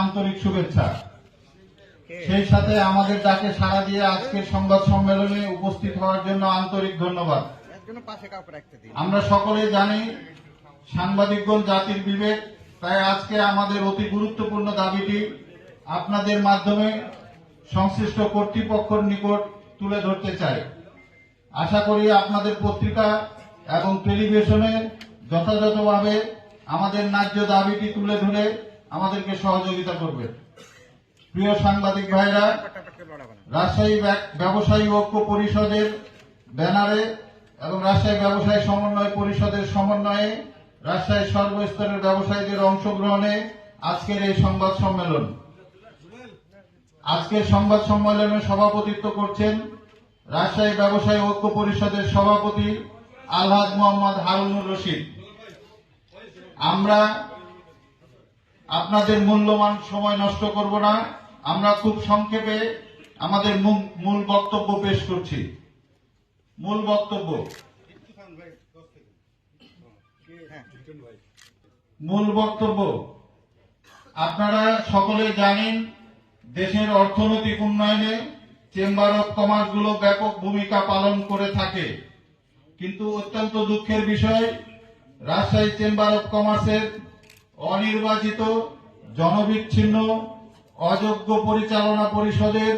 আন্তরিক শুভেচ্ছা। সেই সাথে আমাদের ডাকে সাড়া দিয়ে আজকের সংবাদ সম্মেলনে উপস্থিত হওয়ার জন্য আন্তরিক ধন্যবাদ। আমরা সকলেই জানি সাংবাদিকগণ জাতির বিবেক, তাই আজকে আমাদের অতি গুরুত্বপূর্ণ দাবিটি আপনাদের মাধ্যমে সংশ্লিষ্ট কর্তৃপক্ষের নিকট তুলে ধরতে চাই। আশা করি আপনাদের পত্রিকা এবং টেলিভিশনে যথাযথভাবে আমাদের ন্যায্য দাবিটি তুলে ধরে আমাদেরকে সহযোগিতা করবে। প্রিয় সাংবাদিক ভাইরা, রাজশাহী ব্যবসায়ী ঐক্য পরিষদের ব্যানারে এবং রাজশাহী ব্যবসায়ী সমন্বয় পরিষদের সমন্বয়ে রাজশাহীর সর্বস্তরের ব্যবসায়ীদের অংশগ্রহণে আজকের এই সংবাদ সম্মেলন। আজকের সংবাদ সম্মেলনে সভাপতিত্ব করছেন রাজশাহী ব্যবসায়ী ঐক্য পরিষদের সভাপতি আলহাজ মোহাম্মদ হারুনুর রশিদ। আমরা আপনাদের মূল্যবান সময় নষ্ট করব না, আমরা খুব সংক্ষেপে আমাদের মূল বক্তব্য পেশ করছি। মূল বক্তব্য আপনারা সকলে জানেন, দেশের অর্থনৈতিক উন্নয়নে চেম্বার অব কমার্স গুলো ব্যাপক ভূমিকা পালন করে থাকে, কিন্তু অত্যন্ত দুঃখের বিষয় রাজশাহী চেম্বার অব কমার্সের অনির্বাচিত, জনবিচ্ছিন্ন, অযোগ্য পরিচালনা পরিষদের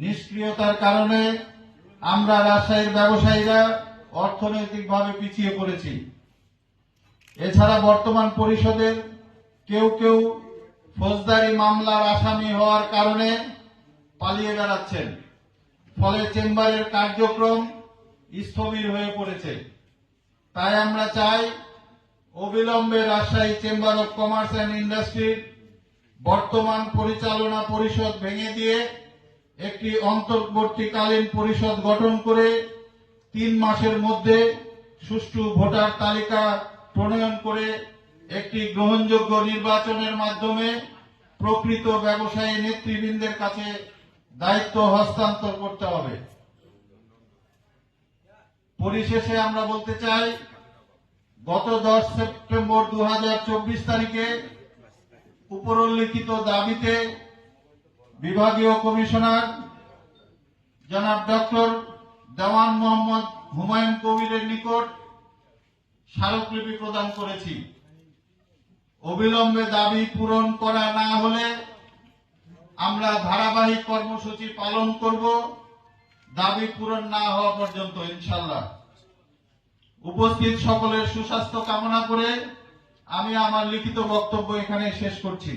নিষ্ক্রিয়তার কারণে আমরা রাজশাহীর ব্যবসায়ীরা অর্থনৈতিকভাবে পিছিয়ে পড়েছি। এছাড়া বর্তমান পরিষদের কেউ কেউ ফৌজদারি মামলার আসামি হওয়ার কারণে পালিয়ে বেড়াচ্ছেন, ফলে চেম্বারের কার্যক্রম স্থবির হয়ে পড়েছে। তাই আমরা চাই অবিলম্বে Rajshahi chamber of commerce and ইন্ডাস্ট্রির বর্তমান পরিচালনা পরিষদ ভেঙে দিয়ে একটি অন্তর্বর্তীকালীন পরিষদ গঠন করে 3 মাসের মধ্যে সুষ্ঠু ভোটার তালিকা প্রণয়ন করে একটি গ্রহণযোগ্য নির্বাচনের মাধ্যমে প্রকৃত ব্যবসায়ী নেতৃবৃন্দের কাছে দায়িত্ব হস্তান্তর করতে হবে। পরিশেষে আমরা বলতে চাই, গত 10 সেপ্টেম্বর 2024 তারিখে উপরোল্লিখিত দাবিতে বিভাগীয় কমিশনার জনাব ডক্টর দেওয়ান মোহাম্মদ হুমায়ুন কবিরের নিকট স্মারকলিপি প্রদান করেছি। অবিলম্বে দাবি পূরণ করা না হলে আমরা ধারাবাহিক কর্মসূচি পালন করব, দাবি পূরণ না হওয়া পর্যন্ত ইনশাআল্লাহ। উপস্থিত সকলের সুস্বাস্থ্য কামনা করে আমি আমার লিখিত বক্তব্য এখানে শেষ করছি।